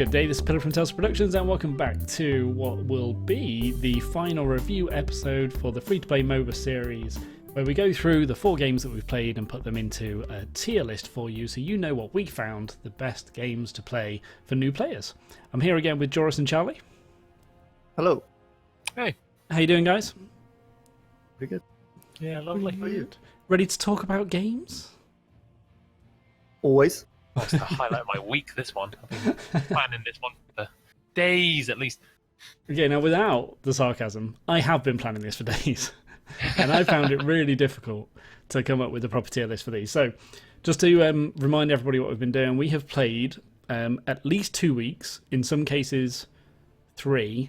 Good day, this is Pillar from Tales Productions, and welcome back to what will be the final review episode for the free-to-play MOBA series, where we go through the 4 games that we've played and put them into a tier list for you, so you know what we found the best games to play for new players. I'm here again with Joris and Charlie. Hello. Hey. How you doing, guys? Pretty good. Yeah, lovely. How are you? Ready to talk about games? Always. That's the highlight of my week, this one. I've been planning this one for days at least. Okay, now without the sarcasm, I have been planning this for days. And I found it really difficult to come up with a proper tier list for these. So, just to remind everybody what we've been doing, we have played at least 2 weeks, in some cases 3,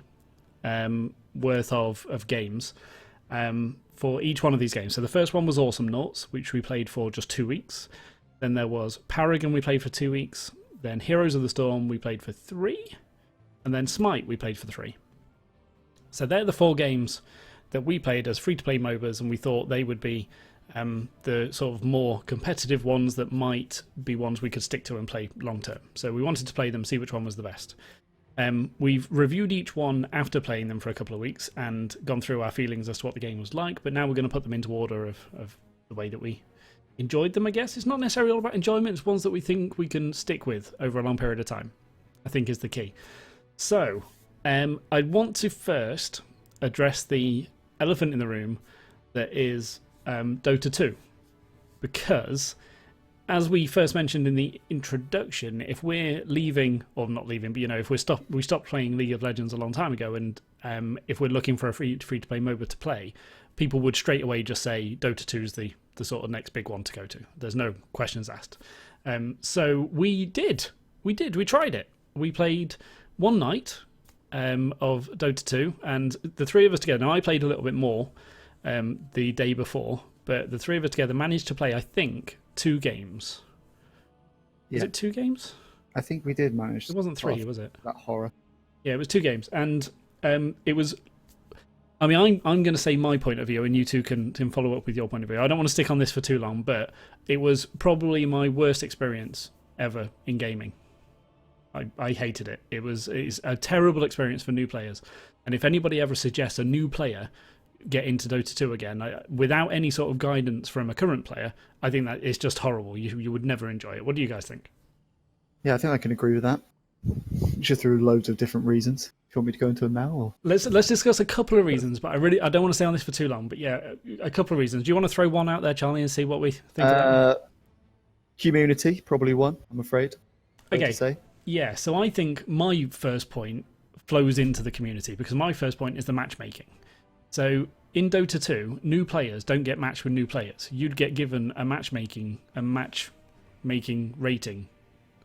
worth of games for each one of these games. So the first one was Awesome Noughts, which we played for just 2 weeks. Then there was Paragon we played for 2 weeks. Then Heroes of the Storm we played for 3. And then Smite we played for 3. So they're the 4 games that we played as free-to-play MOBAs, and we thought they would be the sort of more competitive ones that might be ones we could stick to and play long-term. So we wanted to play them, see which one was the best. We've reviewed each one after playing them for a couple of weeks and gone through our feelings as to what the game was like, but now we're going to put them into order of the way that we enjoyed them, I guess. It's not necessarily all about enjoyment, it's ones that we think we can stick with over a long period of time, I think is the key. So, I want to first address the elephant in the room that is Dota 2, because as we first mentioned in the introduction, if we're leaving, or not leaving, but if we stopped playing League of Legends a long time ago, and if we're looking for a free-to-play MOBA to play, people would straight away just say Dota 2 is the sort of next big one to go to. There's no questions asked. So we tried it. We played one night of Dota 2, and the 3 of us together, now I played a little bit more the day before, but the 3 of us together managed to play, I think, 2 games. Yeah. Was it 2 games? I think we did manage. It wasn't 3, was it? That horror. Yeah, it was 2 games, and it was. I mean, I'm going to say my point of view, and you two can follow up with your point of view. I don't want to stick on this for too long, but it was probably my worst experience ever in gaming. I hated it. It's a terrible experience for new players, and if anybody ever suggests a new player get into Dota 2 again without any sort of guidance from a current player, I think that it's just horrible. You would never enjoy it. What do you guys think? Yeah, I think I can agree with that. Just through loads of different reasons. If you want me to go into them now? Or? Let's discuss a couple of reasons, but I don't want to stay on this for too long. But yeah, a couple of reasons. Do you want to throw one out there, Charlie, and see what we think about it? Community, probably one, I'm afraid. Okay. To say. Yeah, so I think my first point flows into the community, because my first point is the matchmaking. So in Dota 2, new players don't get matched with new players. You'd get given a matchmaking rating,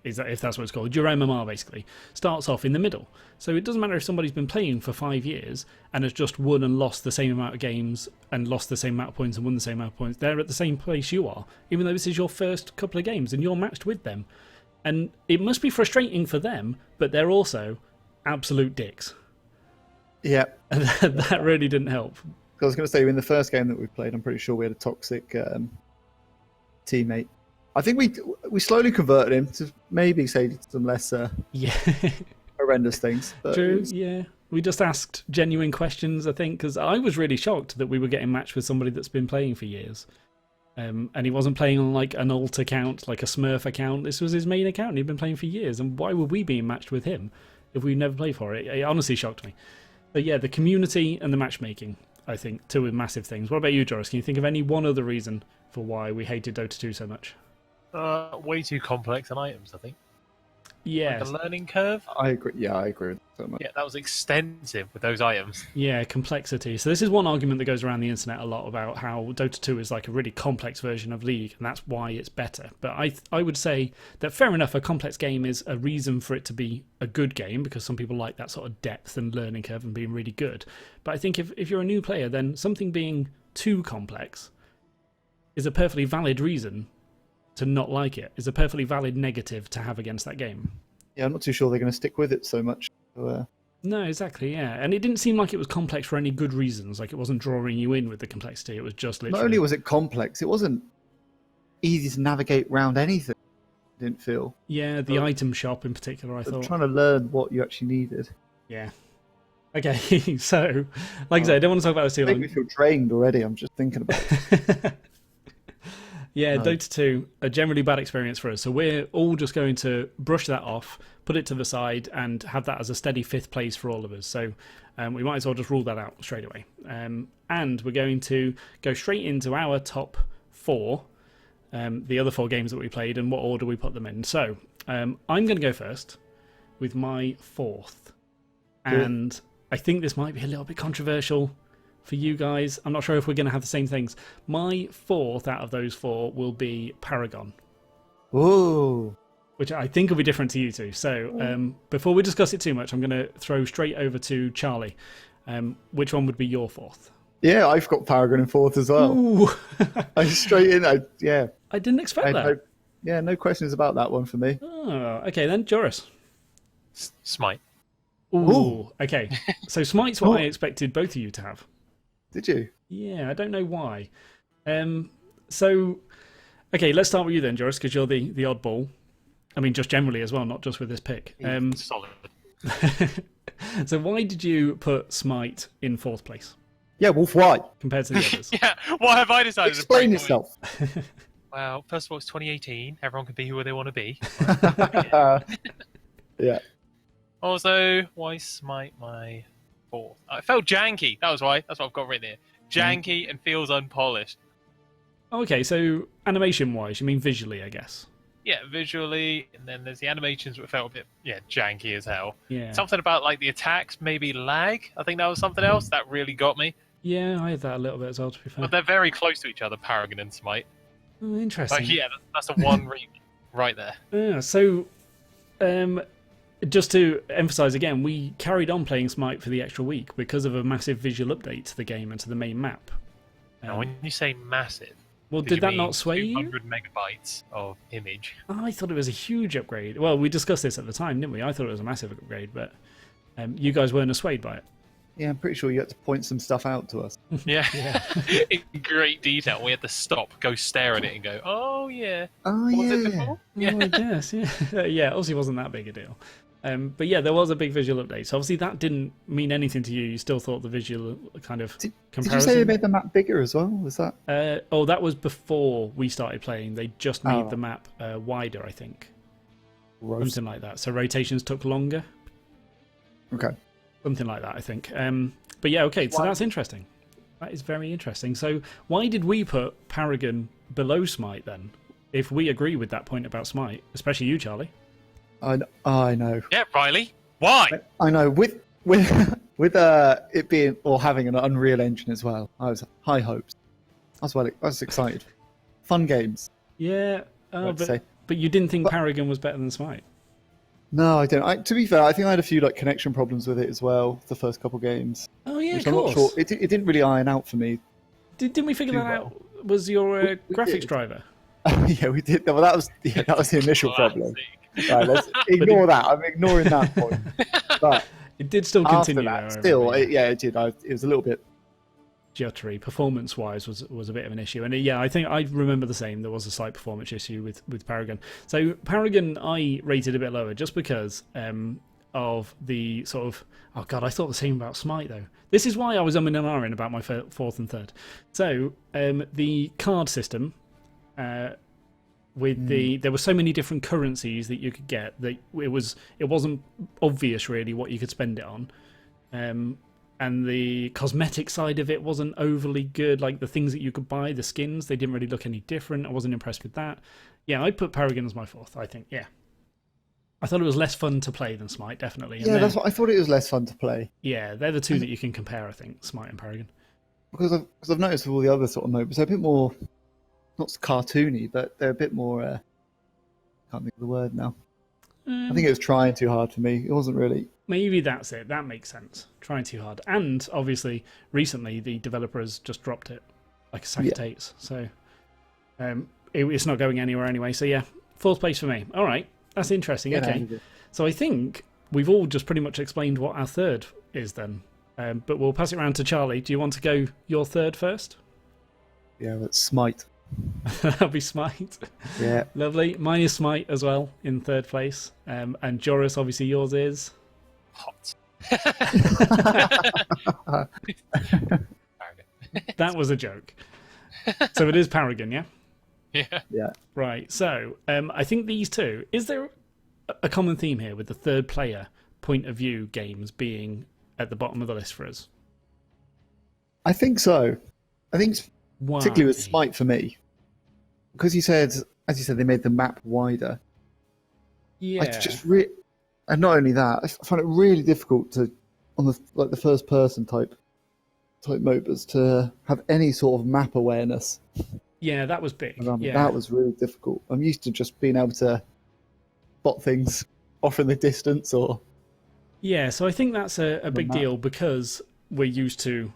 if that's what it's called. Your MMR basically starts off in the middle. So it doesn't matter if somebody's been playing for 5 years and has just won and lost the same amount of games and lost the same amount of points and won the same amount of points. They're at the same place you are, even though this is your first couple of games and you're matched with them. And it must be frustrating for them, but they're also absolute dicks. Yeah. And that really didn't help. I was going to say, in the first game that we played, I'm pretty sure we had a toxic teammate. I think we slowly converted him to maybe say some less horrendous things. But True, yeah. We just asked genuine questions, I think, because I was really shocked that we were getting matched with somebody that's been playing for years. And he wasn't playing on like an alt account, like a Smurf account. This was his main account, and he'd been playing for years. And why would we be matched with him if we never played for it? It honestly shocked me. But yeah, the community and the matchmaking, I think, 2 massive things. What about you, Joris? Can you think of any one other reason for why we hated Dota 2 so much? Way too complex on items, I think. Yeah. Like the learning curve. I agree. Yeah, I agree with that so much. Yeah, that was extensive with those items. Yeah, complexity. So this is one argument that goes around the internet a lot about how Dota 2 is like a really complex version of League, and that's why it's better. But I would say that fair enough, a complex game is a reason for it to be a good game, because some people like that sort of depth and learning curve and being really good. But I think if you're a new player, then something being too complex is a perfectly valid reason to not like it, is a perfectly valid negative to have against that game. Yeah, I'm not too sure they're going to stick with it so much. So, No, exactly, yeah. And it didn't seem like it was complex for any good reasons. Like, it wasn't drawing you in with the complexity. It was just literally... Not only was it complex, it wasn't easy to navigate around anything. didn't feel. Yeah, the item shop in particular, I thought. Trying to learn what you actually needed. Yeah. Okay, so, like I said, I don't want to talk about this too long. Make me feel drained already. I'm just thinking about it. Yeah, no. Dota 2, a generally bad experience for us. So we're all just going to brush that off, put it to the side, and have that as a steady 5th place for all of us. So we might as well just rule that out straight away. And we're going to go straight into our top 4, the other 4 games that we played, and what order we put them in. So I'm going to go first with my 4th. And I think this might be a little bit controversial for you guys. I'm not sure if we're going to have the same things. My 4th out of those 4 will be Paragon. Ooh. Which I think will be different to you two. So before we discuss it too much, I'm going to throw straight over to Charlie. Which one would be your 4th? Yeah, I've got Paragon in 4th as well. Ooh. I straight in. I didn't expect that. No questions about that one for me. Oh, okay then, Joris. Smite. Ooh. Okay. So Smite's what I expected both of you to have. Did you? Yeah, I don't know why. So, okay, let's start with you then, Joris, because you're the oddball. I mean, just generally as well, not just with this pick. Solid. So why did you put Smite in 4th place? Yeah, Wolf White. Compared to the others? Yeah, what have I decided? Explain yourself. Well, first of all, it's 2018. Everyone can be who they want to be. Yeah. Also, why Smite my 4th? It felt janky. That was why. That's what I've got written here. Janky and feels unpolished. Okay, so animation-wise, you mean visually, I guess? Yeah, visually, and then there's the animations that felt a bit, janky as hell. Yeah. Something about, like, the attacks, maybe lag. I think that was something else that really got me. Yeah, I had that a little bit as well, to be fair. But they're very close to each other, Paragon and Smite. Oh, interesting. Like, yeah, that's the one reason right there. Yeah, so... just to emphasise again, we carried on playing Smite for the extra week because of a massive visual update to the game and to the main map. Now, when you say massive, well, did that not sway you? 200 megabytes of image. I thought it was a huge upgrade. Well, we discussed this at the time, didn't we? I thought it was a massive upgrade, but you guys weren't swayed by it. Yeah, I'm pretty sure you had to point some stuff out to us. Yeah. In great detail. We had to stop, go stare at it and go, oh, yeah. Oh, What was yeah. it before? Yeah. Oh, I guess, yeah. Yeah, obviously it wasn't that big a deal. But yeah, there was a big visual update. So obviously that didn't mean anything to you. You still thought the visual kind of comparison. Did you say they made the map bigger as well? Was that? That was before we started playing. They just made the map wider, I think. Gross. Something like that. So rotations took longer. Okay. Something like that, I think. But yeah, okay. So that's interesting. That is very interesting. So why did we put Paragon below Smite then? If we agree with that point about Smite, especially you, Charlie. I know. Yeah, Riley. Why? I know. With it being or having an Unreal Engine as well, I was high hopes. I was excited. Fun games. Yeah, but you didn't think Paragon was better than Smite? No, I don't. To be fair, I think I had a few connection problems with it as well. The first couple games. Oh yeah, of I'm course. not sure. It didn't really iron out for me. Didn't we figure that out? Was your graphics driver? Yeah, we did. Well, that was the initial problem. Right, let's ignore that. I'm ignoring that point. But it did still continue. That, still, it did. It was a little bit jittery. Performance-wise, was a bit of an issue. And I think I remember the same. There was a slight performance issue with Paragon. So Paragon, I rated a bit lower just because of the sort of. Oh God, I thought the same about Smite though. This is why I was umming and ahhing about my 4th and 3rd. So the card system. There were so many different currencies that you could get that it wasn't obvious really what you could spend it on, and the cosmetic side of it wasn't overly good. Like the things that you could buy, the skins, they didn't really look any different. I wasn't impressed with that. Yeah, I'd put Paragon as my 4th. I think. Yeah, I thought it was less fun to play than Smite, definitely. And that's what I thought. It was less fun to play. Yeah, they're the two that you can compare. I think Smite and Paragon. Because I've noticed with all the other sort of MOBAs, they're a bit more. Not cartoony, but they're a bit more. Can't think of the word now. I think it was trying too hard for me. It wasn't really. Maybe that's it. That makes sense. Trying too hard, and obviously recently the developer has just dropped it like a sack of dates. So it's not going anywhere anyway. So yeah, 4th place for me. All right, that's interesting. Okay, so I think we've all just pretty much explained what our 3rd is then. But we'll pass it around to Charlie. Do you want to go your 3rd first? Yeah, that's Smite. That'll be Smite. Yeah. Lovely. Mine is Smite as well in third place. And Joris, obviously yours is Hot. that was a joke. So it is Paragon, yeah? Yeah. Yeah. Right. So I think these two. Is there a common theme here with the third player point of view games being at the bottom of the list for us? I think so. I think Why? particularly with Smite for me, because as you said, they made the map wider. Yeah. I just and not only that, I find it really difficult to on the first person type MOBAs to have any sort of map awareness. Yeah, that was big. Yeah. That was really difficult. I'm used to just being able to spot things off in the distance or. Yeah, so I think that's a big deal because we're used to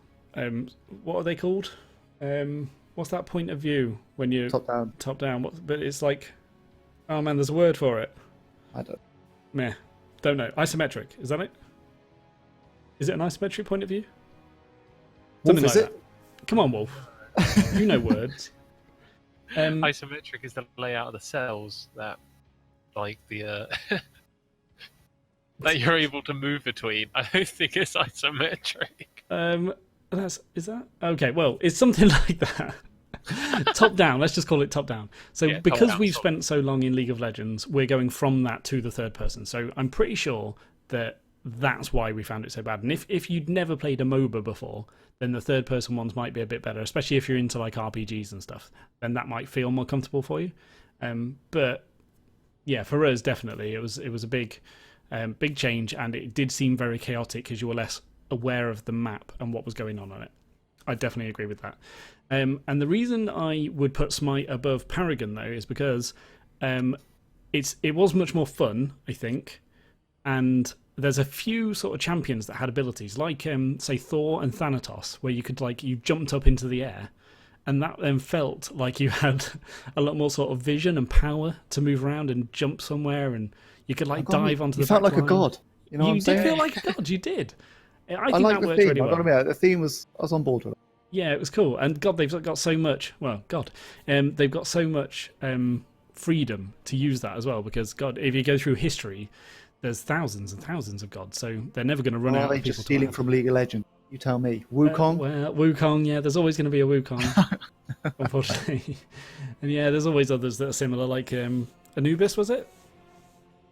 what are they called? What's that point of view when you Top down. Top down. But it's like, oh man, there's a word for it. I don't. Meh, don't know. Isometric, is that it? Is it an isometric point of view? Wolf, is it? Come on, Wolf. You know words. Isometric is the layout of the cells that, like the that you're able to move between. I don't think it's isometric. Is that okay? Well, it's something like that. Top down. Let's just call it top down. So Yeah, because top-down, we've top. spent so long in League of Legends, we're going from that to the third person. So I'm pretty sure that that's why we found it so bad. And if you'd never played a MOBA before, then the third person ones might be a bit better, especially if you're into like RPGs and stuff. Then that might feel more comfortable for you. But yeah, for us definitely it was a big change, and it did seem very chaotic because you were less aware of the map and what was going on it. I definitely agree with that. And the reason I would put Smite above Paragon though is because it was much more fun, I think, and there's a few sort of champions that had abilities like say Thor and Thanatos, where you could you jumped up into the air, and that then felt like you had a lot more sort of vision and power to move around and jump somewhere, and you could dive onto the. You felt like a backline. god. You know, you did feel like a god. You did. I think like that the worked theme. really I well. gotta admit, the theme was. I was on board with it. Yeah, it was cool, and God, they've got so much. Well, God, they've got so much freedom to use that as well. Because God, if you go through history, there's thousands and thousands of gods, so they're never going to run Or out are of they people just to stealing have. from League of Legends? You tell me. Wukong. Well, Wukong, yeah, there's always going to be a Wukong, unfortunately. And yeah, there's always others that are similar, like Anubis, was it?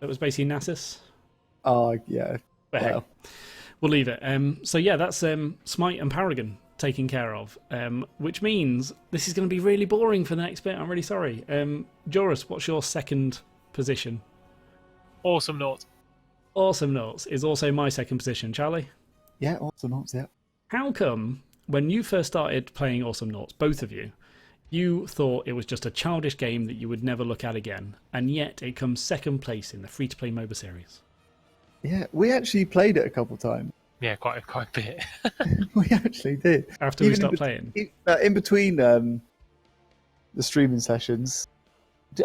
That was basically Nasus. Oh yeah. But hey, we'll leave it. So yeah, that's Smite and Paragon taken care of, which means this is going to be really boring for the next bit. I'm really sorry. Joris, what's your second position? Awesome Naught. Awesome Notes is also my second position. Charlie? Yeah, awesome notes. Yeah. How come when you first started playing Awesome Noughts, both of you, you thought it was just a childish game that you would never look at again, and yet it comes second place in the free-to-play MOBA series? Yeah, we actually played it a couple of times. Yeah, quite a bit. We actually did. After we stopped playing? In between the streaming sessions.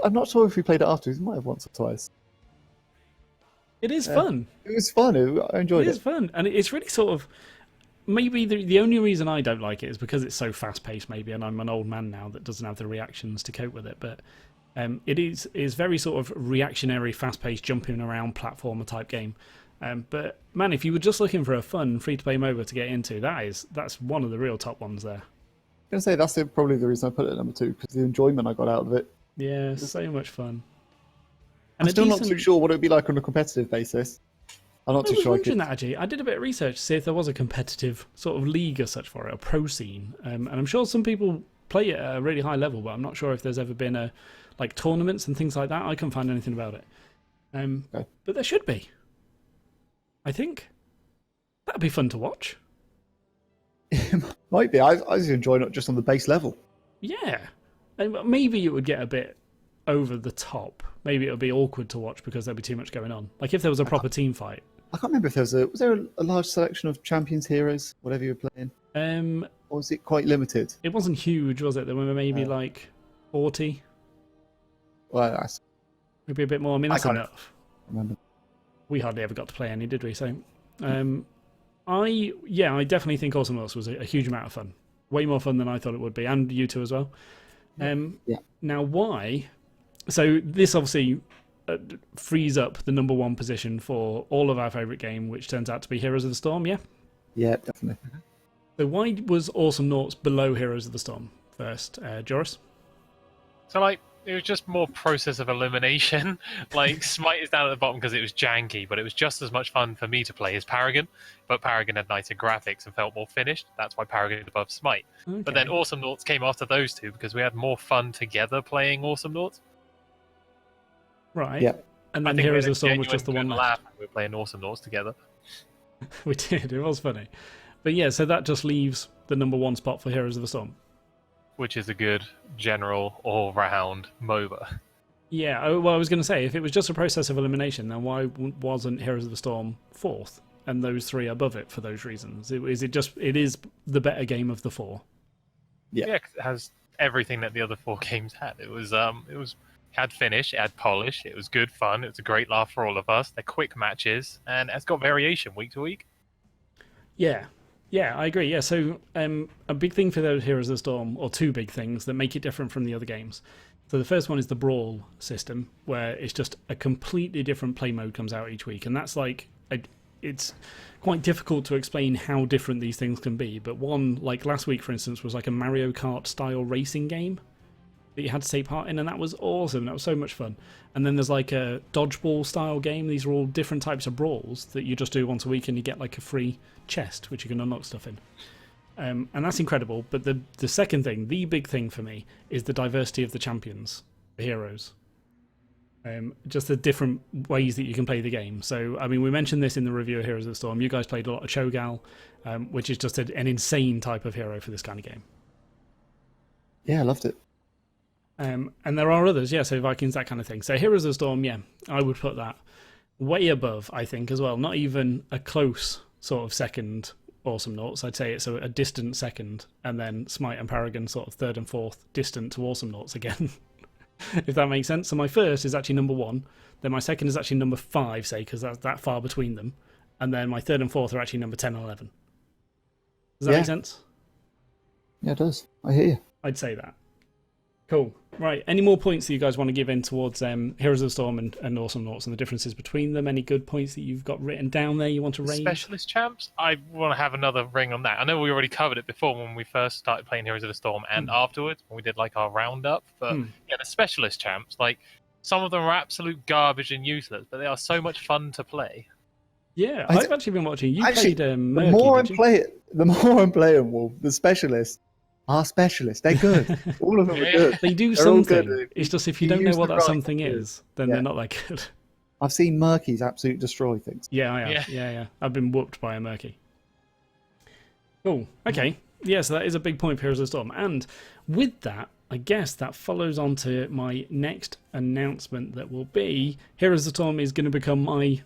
I'm not sure if we played it afterwards. We might have once or twice. It is fun. It was fun. I enjoyed It it. is fun, and it's really sort of maybe the only reason I don't like it is because it's so fast paced. Maybe, and I'm an old man now that doesn't have the reactions to cope with it. But it is very sort of reactionary, fast paced, jumping around platformer type game. But man, if you were just looking for a fun free to play MOBA to get into, that's one of the real top ones there. I'm gonna say that's probably the reason I put it at number 2, because the enjoyment I got out of it. Yeah, so much fun. I'm still not too sure what it would be like on a competitive basis. I'm not too sure. I was wondering that actually. I did a bit of research to see if there was a competitive sort of league as such for it, a pro scene, and I'm sure some people play it at a really high level, but I'm not sure if there's ever been like tournaments and things like that. I couldn't find anything about it, Okay. but there should be. I think that'd be fun to watch. Might be. I just enjoy it just on the base level. Yeah, and maybe it would get a bit over the top. Maybe it would be awkward to watch because there'd be too much going on. Like if there was a proper team fight. I can't remember if was there a large selection of champions, heroes, whatever you were playing, or was it quite limited? It wasn't huge, was it? There were maybe like 40, Well, that's maybe a bit more. I mean, that's enough. remember. We hardly ever got to play any, did we? So, I definitely think Awesome Wars was a huge amount of fun. Way more fun than I thought it would be, and you two as well. Now, why? So this obviously frees up the number one position for all of our favourite game, which turns out to be Heroes of the Storm, yeah? Yeah, definitely. So why was Awesome Noughts below Heroes of the Storm first, Joris? So, like, it was just more process of elimination. Like, Smite is down at the bottom because it was janky, but it was just as much fun for me to play as Paragon. But Paragon had nicer graphics and felt more finished. That's why Paragon is above Smite. Okay. But then Awesome Noughts came after those two because we had more fun together playing Awesome Noughts. Right. Yeah. And then Heroes of the Storm was just the one left. We were playing Awesome Noughts together. We did. It was funny. But yeah, so that just leaves the number one spot for Heroes of the Storm. Which is a good general all-round MOBA. Yeah, well, I was going to say, if it was just a process of elimination, then why wasn't Heroes of the Storm fourth, and those three above it for those reasons? It is the better game of the four? Yeah, it has everything that the other four games had. It had finish, it had polish, it was good fun, it was a great laugh for all of us. They're quick matches, and it's got variation week to week. Yeah. Yeah, I agree. Yeah, so a big thing for those Heroes of the Storm, or two big things that make it different from the other games. So the first one is the Brawl system, where it's just a completely different play mode comes out each week. And that's like, it's quite difficult to explain how different these things can be. But one, like last week, for instance, was like a Mario Kart style racing game that you had to take part in, and that was awesome. That was so much fun. And then there's like a dodgeball style game. These are all different types of brawls that you just do once a week, and you get like a free chest which you can unlock stuff in. And that's incredible. But the second thing, the big thing for me, is the diversity of the champions, the heroes. Just the different ways that you can play the game. So, I mean, we mentioned this in the review of Heroes of the Storm. You guys played a lot of Cho'Gall, which is just an insane type of hero for this kind of game. Yeah, I loved it. And there are others, yeah, so Vikings, that kind of thing. So Heroes of the Storm, yeah, I would put that way above, I think, as well. Not even a close sort of second Awesome Noughts. I'd say it's a distant second, and then Smite and Paragon sort of third and fourth, distant to Awesome Noughts again, if that makes sense. So my first is actually number one, then my second is actually number 5, say, because that's that far between them, and then my third and fourth are actually number 10 and 11. Does that make sense? Yeah, it does. I hear you. I'd say that. Cool. Right. Any more points that you guys want to give in towards Heroes of the Storm and Awesome Noughts and the differences between them? Any good points that you've got written down there you want to raise? Specialist champs? I want to have another ring on that. I know we already covered it before when we first started playing Heroes of the Storm and afterwards when we did like our roundup. But yeah, the specialist champs, like some of them are absolute garbage and useless, but they are so much fun to play. Yeah, I've actually been watching. You actually, played the Murky, more I'm playing, Wolf, the specialists are specialists. They're good. All of them are good. They do something. It's just if you don't know what that something is, then they're not that good. I've seen Murkies absolutely destroy things. Yeah, I have. Yeah. I've been whooped by a Murky. Cool. Okay. Yeah, so that is a big point for Heroes of the Storm. And with that, I guess that follows on to my next announcement that will be Heroes of the Storm is going to become my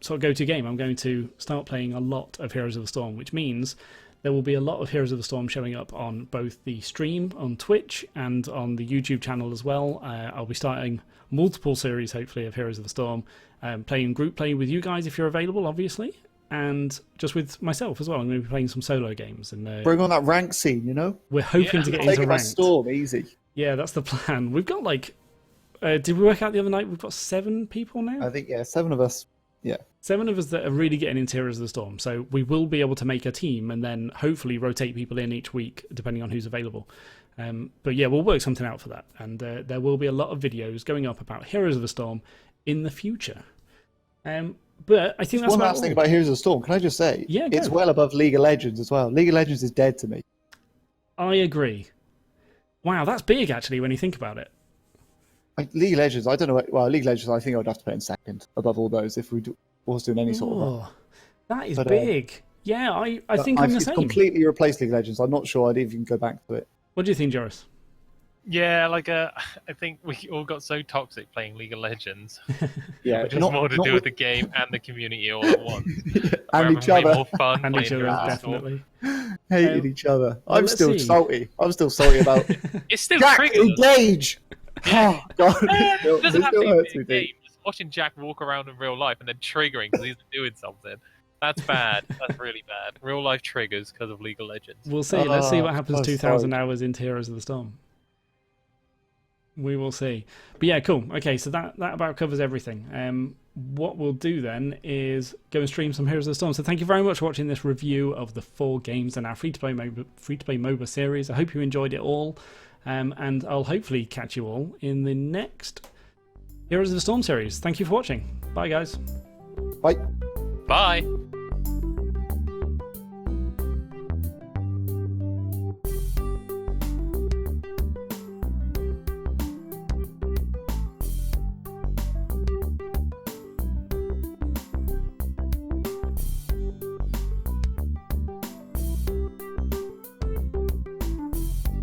sort of go-to game. I'm going to start playing a lot of Heroes of the Storm, which means there will be a lot of Heroes of the Storm showing up on both the stream on Twitch and on the YouTube channel as well. I'll be starting multiple series, hopefully, of Heroes of the Storm, playing group play with you guys if you're available, obviously, and just with myself as well. I'm going to be playing some solo games. And bring on that rank scene, you know? We're hoping to get into ranked. Storm, easy. Yeah, that's the plan. We've got like... did we work out the other night? We've got 7 people now? I think, 7 of us. Yeah. 7 of us that are really getting into Heroes of the Storm. So we will be able to make a team and then hopefully rotate people in each week, depending on who's available. But yeah, we'll work something out for that. And there will be a lot of videos going up about Heroes of the Storm in the future. But I think that's one last thing about Heroes of the Storm. Can I just say, it's well above League of Legends as well. League of Legends is dead to me. I agree. Wow, that's big actually when you think about it. Like League of Legends, I don't know. Well, League of Legends, I think I would have to put in second above all those if we was doing any sort of. That is big. Yeah, I think I'm the same. Completely replaced League of Legends. I'm not sure I'd even go back to it. What do you think, Joris? Yeah, I think we all got so toxic playing League of Legends. Yeah, which has more to do with the game and the community all at once. And each other. More fun and each other, definitely. Hated each other. I'm still salty. I'm still salty about. It's still Jack, triggers. Engage. Oh God! It doesn't have to be a game. Just watching Jack walk around in real life and then triggering because he's doing something. That's bad. That's really bad. Real life triggers because of League of Legends. We'll see. Let's see what happens 2,000 hours into Heroes of the Storm. We will see. But yeah, cool. Okay, so that about covers everything. What we'll do then is go and stream some Heroes of the Storm. So thank you very much for watching this review of the 4 games in our free-to-play MOBA series. I hope you enjoyed it all. And I'll hopefully catch you all in the next Heroes of the Storm series. Thank you for watching. Bye, guys. Bye. Bye.